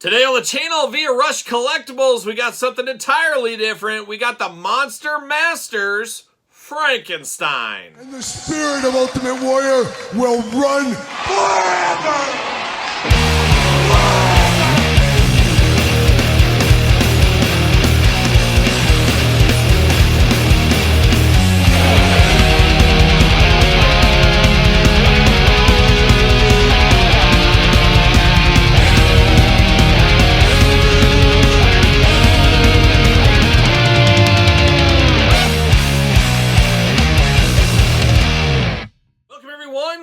Today on the channel via Rush Collectibles, we got something entirely different. We got the Monster Masters Frankenstein. And the spirit of Ultimate Warrior will run forever!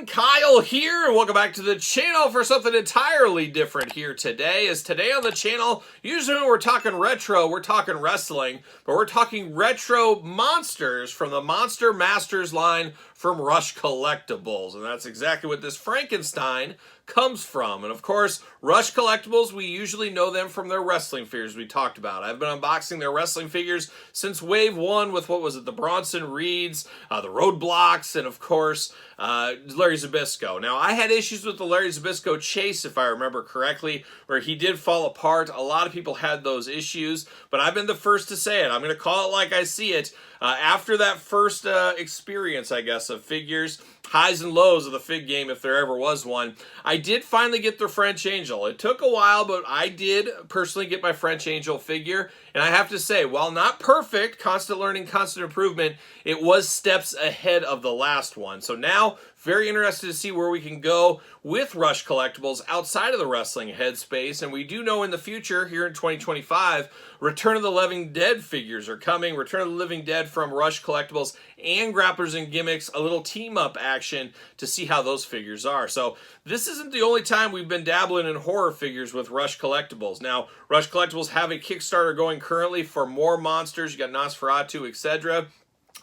Kyle here, and welcome back to the channel for something entirely different here today. As today on the channel, usually when we're talking retro, we're talking wrestling, but we're talking retro monsters from the Monster Masters line from Rush Collectibles, and that's exactly what this Frankenstein comes from. And of course, Rush Collectibles, we usually know them from their wrestling figures we talked about. I've been unboxing their wrestling figures since Wave 1 with, what was it, the Bronson Reeds, the Roadblocks, and of course, Larry Zbyszko. Now, I had issues with the Larry Zbyszko chase, if I remember correctly, where he did fall apart. A lot of people had those issues, but I've been the first to say it. I'm going to call it like I see it. After that first experience, I guess, of figures, highs and lows of the fig game, if there ever was one, I did finally get the French Angel. It took a while, but I did personally get my French Angel figure, and I have to say, while not perfect, constant learning, constant improvement, it was steps ahead of the last one. So now, very interested to see where we can go with Rush Collectibles outside of the wrestling headspace. And we do know in the future, here in 2025, Return of the Living Dead figures are coming. Return of the Living Dead from Rush Collectibles and Grapplers and Gimmicks, a little team-up action to see how those figures are. So this isn't the only time we've been dabbling in horror figures with Rush Collectibles. Now, Rush Collectibles have a Kickstarter going currently for more monsters. You got Nosferatu, etc.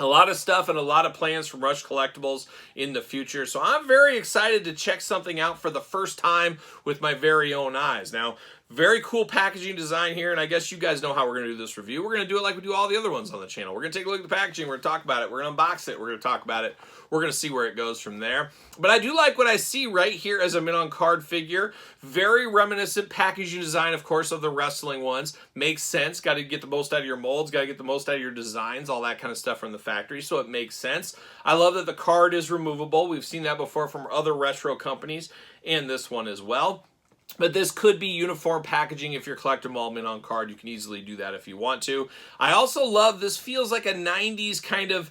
A lot of stuff and a lot of plans from Rush Collectibles in the future. So I'm very excited to check something out for the first time with my very own eyes. Now, very cool packaging design here, and I guess you guys know how we're going to do this review. We're going to do it like we do all the other ones on the channel. We're going to take a look at the packaging, we're going to talk about it, we're going to unbox it, we're going to talk about it, we're going to see where it goes from there. But I do like what I see right here as a mint-on-card figure. Very reminiscent packaging design, of course, of the wrestling ones. Makes sense. Got to get the most out of your molds, got to get the most out of your designs, all that kind of stuff from the factory, so it makes sense. I love that the card is removable. We've seen that before from other retro companies, and this one as well. But this could be uniform packaging. If you're collecting them all mint on card, you can easily do that if you want to. I also love, this feels like a 90s kind of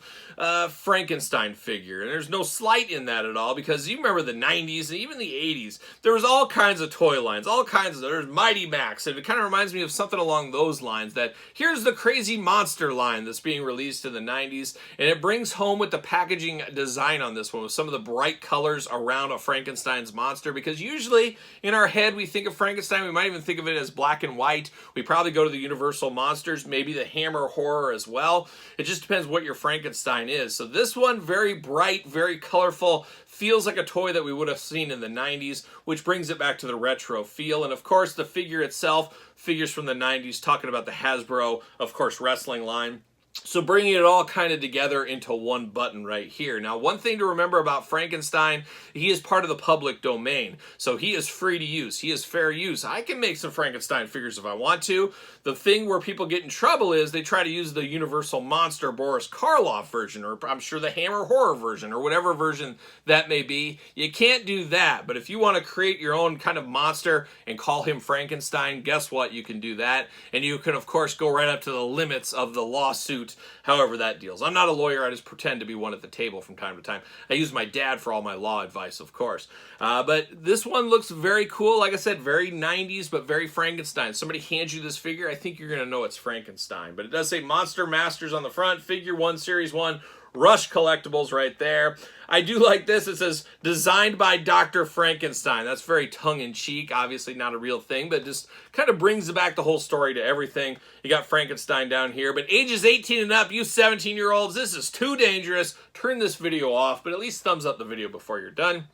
Frankenstein figure. And there's no slight in that at all, because you remember the 90s and even the 80s. There was all kinds of toy lines, all kinds of, there's Mighty Max. And it kind of reminds me of something along those lines, that here's the crazy monster line that's being released in the 90s. And it brings home with the packaging design on this one, with some of the bright colors around a Frankenstein's monster. Because usually in our head, we think of Frankenstein, we might even think of it as black and white. We probably go to the Universal Monsters, maybe the Hammer horror as well. It just depends what your Frankenstein is. So this one, very bright, very colorful, feels like a toy that we would have seen in the 90s, which brings it back to the retro feel. And of course, the figure itself, figures from the 90s, talking about the Hasbro, of course, wrestling line. So bringing it all kind of together into one button right here. Now, one thing to remember about Frankenstein, he is part of the public domain. So he is free to use. He is fair use. I can make some Frankenstein figures if I want to. The thing where people get in trouble is they try to use the Universal Monster Boris Karloff version, or I'm sure the Hammer Horror version, or whatever version that may be. You can't do that. But if you want to create your own kind of monster and call him Frankenstein, guess what? You can do that. And you can, of course, go right up to the limits of the lawsuit, however that deals. I'm not a lawyer. I just pretend to be one at the table from time to time. I use my dad for all my law advice, of course. But this one looks very cool. Like I said, very 90s, but very Frankenstein. Somebody hands you this figure, I think you're going to know it's Frankenstein. But it does say Monster Masters on the front, Figure 1, Series 1, Rush Collectibles right there. I do like this. It says, designed by Dr. Frankenstein. That's very tongue-in-cheek. Obviously not a real thing, but just kind of brings back the whole story to everything. You got Frankenstein down here. But ages 18 and up, you 17-year-olds, this is too dangerous. Turn this video off, but at least thumbs up the video before you're done.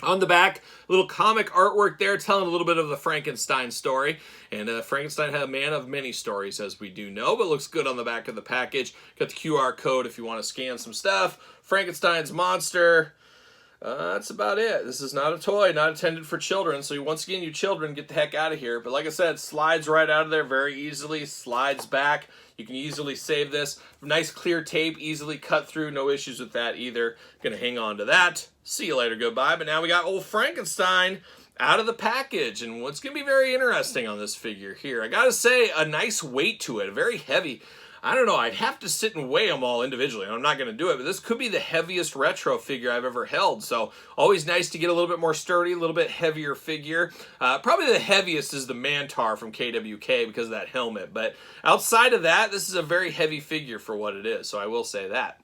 On the back, a little comic artwork there telling a little bit of the Frankenstein story. And Frankenstein had a man of many stories, as we do know, but looks good on the back of the package. Got the QR code if you want to scan some stuff. Frankenstein's monster. That's about it. This is not a toy, not intended for children. So once again, you children, get the heck out of here. But like I said, slides right out of there very easily, slides back. You can easily save this. Nice clear tape, easily cut through. No issues with that either. Gonna hang on to that. See you later, goodbye. But now we got old Frankenstein out of the package. And what's gonna be very interesting on this figure here, I gotta say, a nice weight to it, very heavy. I don't know, I'd have to sit and weigh them all individually, and I'm not going to do it, but this could be the heaviest retro figure I've ever held, so always nice to get a little bit more sturdy, a little bit heavier figure. Probably the heaviest is the Mantar from KWK because of that helmet, but outside of that, this is a very heavy figure for what it is, so I will say that.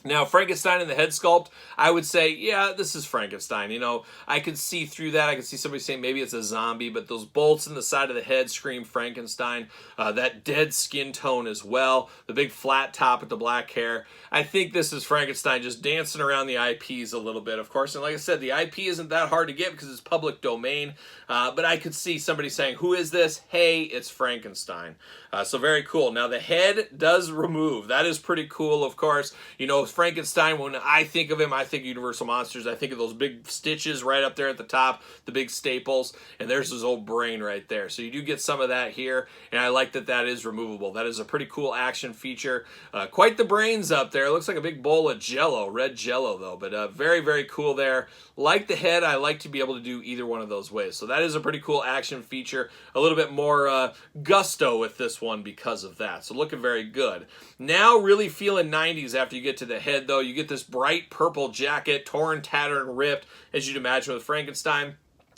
Now, Frankenstein in the head sculpt, I would say, yeah, this is Frankenstein. You know, I could see through that. I could see somebody saying maybe it's a zombie, but those bolts in the side of the head scream Frankenstein. That dead skin tone as well. The big flat top with the black hair. I think this is Frankenstein just dancing around the IPs a little bit, of course. And like I said, the IP isn't that hard to get because it's public domain. But I could see somebody saying, who is this? Hey, it's Frankenstein. So very cool. Now, the head does remove. That is pretty cool, of course. You know, Frankenstein, when I think of him, I think Universal Monsters. I think of those big stitches right up there at the top, the big staples, and there's his old brain right there. So you do get some of that here, and I like that that is removable. That is a pretty cool action feature. Quite the brains up there. It looks like a big bowl of Jello, red Jello though, but very, very cool there. Like the head, I like to be able to do either one of those ways. So that is a pretty cool action feature. A little bit more gusto with this one because of that. So looking very good. Now really feeling 90s after you get to the head though. You get this bright purple jacket, torn, tattered, and ripped, as you'd imagine with Frankenstein.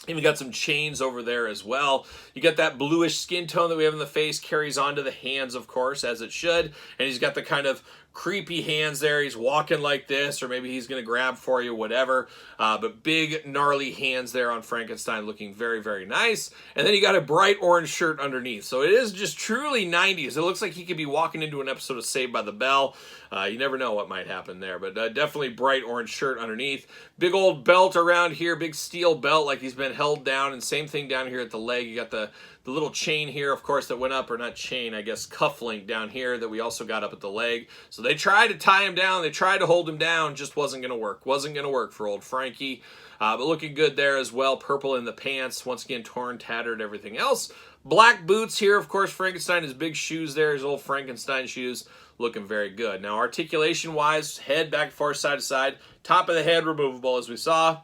Even got some chains over there as well. You got that bluish skin tone that we have in the face, carries onto the hands, of course, as it should. And he's got the kind of creepy hands there. He's walking like this, or maybe he's going to grab for you, whatever. But big, gnarly hands there on Frankenstein, looking very, very nice. And then you got a bright orange shirt underneath. So it is just truly 90s. It looks like he could be walking into an episode of Saved by the Bell. You never know what might happen there, but definitely bright orange shirt underneath. Big old belt around here, big steel belt like he's been held down, and same thing down here at the leg. You got the little chain here, of course, that went up, or not chain, I guess, cuff link down here that we also got up at the leg. So they tried to tie him down, they tried to hold him down, just wasn't going to work. Wasn't going to work for old Frankie. But looking good there as well. Purple in the pants, once again, torn, tattered, everything else. Black boots here, of course, Frankenstein, his big shoes there, his old Frankenstein shoes, looking very good. Now, articulation-wise, head back, far side to side, top of the head removable, as we saw.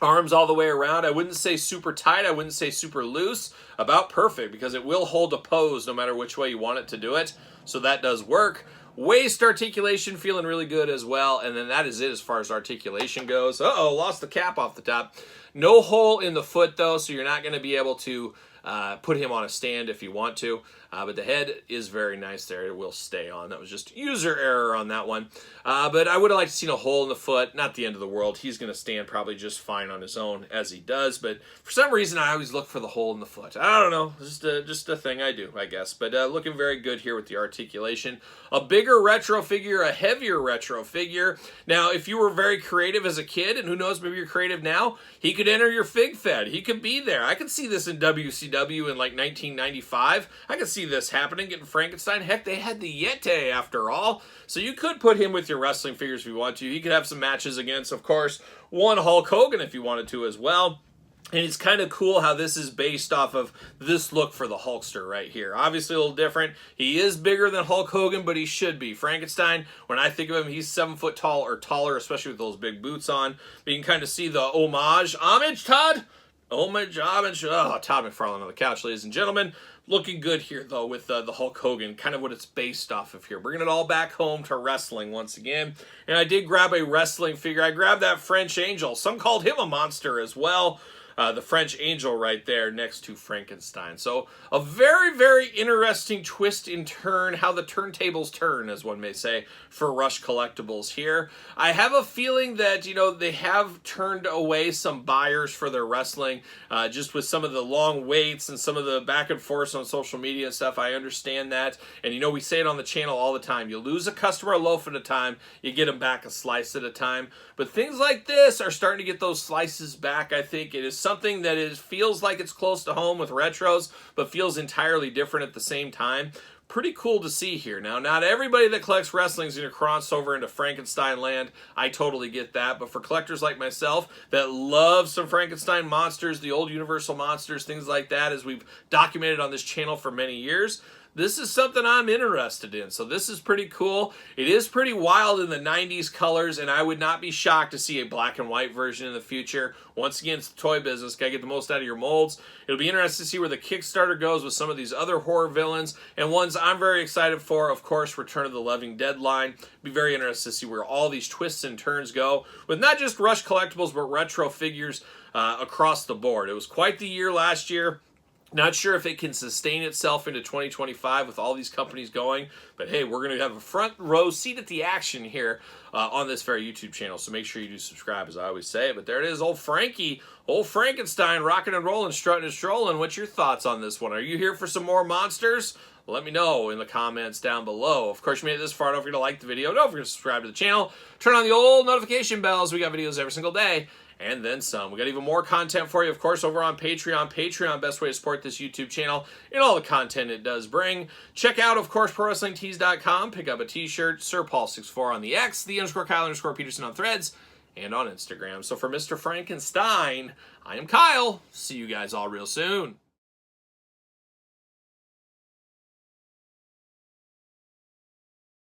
Arms all the way around. I wouldn't say super tight. I wouldn't say super loose. About perfect, because it will hold a pose no matter which way you want it to do it. So that does work. Waist articulation feeling really good as well. And then that is it as far as articulation goes. Uh-oh, lost the cap off the top. No hole in the foot, though, so you're not going to be able to put him on a stand if you want to. But the head is very nice there. It will stay on. That was just user error on that one. But I would have liked to see a hole in the foot. Not the end of the world. He's going to stand probably just fine on his own, as he does. But for some reason, I always look for the hole in the foot. I don't know. Just a thing I do, I guess. But looking very good here with the articulation. A bigger retro figure, a heavier retro figure. Now, if you were very creative as a kid, and who knows, maybe you're creative now, he could enter your Fig Fed. He could be there. I could see this in WCW in like 1995. I could see this happening, getting Frankenstein. Heck, they had the Yeti after all. So you could put him with your wrestling figures if you want to. He could have some matches against, of course, one Hulk Hogan if you wanted to as well. And it's kind of cool how this is based off of this look for the Hulkster right here. Obviously a little different. He is bigger than Hulk Hogan, but he should be. Frankenstein, when I think of him, he's 7 foot tall or taller, especially with those big boots on. But you can kind of see the homage. Homage, Todd? Homage. Oh, Todd McFarlane on the couch, ladies and gentlemen. Looking good here, though, with the Hulk Hogan, kind of what it's based off of here. Bringing it all back home to wrestling once again. And I did grab a wrestling figure. I grabbed that French Angel. Some called him a monster as well. The French Angel right there next to Frankenstein. So a very, very interesting twist and turn, how the turntables turn, as one may say, for Rush Collectibles here. I have a feeling that, you know, they have turned away some buyers for their wrestling, just with some of the long waits and some of the back and forth on social media and stuff. I understand that. And, you know, we say it on the channel all the time. You lose a customer a loaf at a time, you get them back a slice at a time. But things like this are starting to get those slices back, I think. It is something that feels like it's close to home with retros, but feels entirely different at the same time. pretty cool to see here. Now, not everybody that collects wrestling is going to cross over into Frankenstein land. I totally get that. But for collectors like myself that love some Frankenstein monsters, the old Universal monsters, things like that, as we've documented on this channel for many years, this is something I'm interested in. So this is pretty cool. It is pretty wild in the 90s colors, and I would not be shocked to see a black and white version in the future. Once again, it's the toy business. Gotta get the most out of your molds. It'll be interesting to see where the Kickstarter goes with some of these other horror villains, and ones I'm very excited for, of course, Return of the Living Dead line. Be very interested to see where all these twists and turns go with not just Rush Collectibles, but retro figures across the board. It was quite the year last year. Not sure if it can sustain itself into 2025 with all these companies going, but hey, we're going to have a front row seat at the action here on this very YouTube channel, so make sure you do subscribe, as I always say. But there it is, old Frankie, old Frankenstein, rocking and rolling, strutting and strolling. What's your thoughts on this one? Are you here for some more monsters? Let me know in the comments down below. Of course, you made it this far. Don't forget to like the video. Don't forget to subscribe to the channel. Turn on the old notification bells. We got videos every single day. And then some. We got even more content for you, of course, over on Patreon. Patreon, best way to support this YouTube channel and all the content it does bring. Check out, of course, ProWrestlingTees.com. Pick up a t-shirt. SirPaul64 on the X, _Kyle_Peterson on Threads, and on Instagram. So for Mr. Frankenstein, I am Kyle. See you guys all real soon.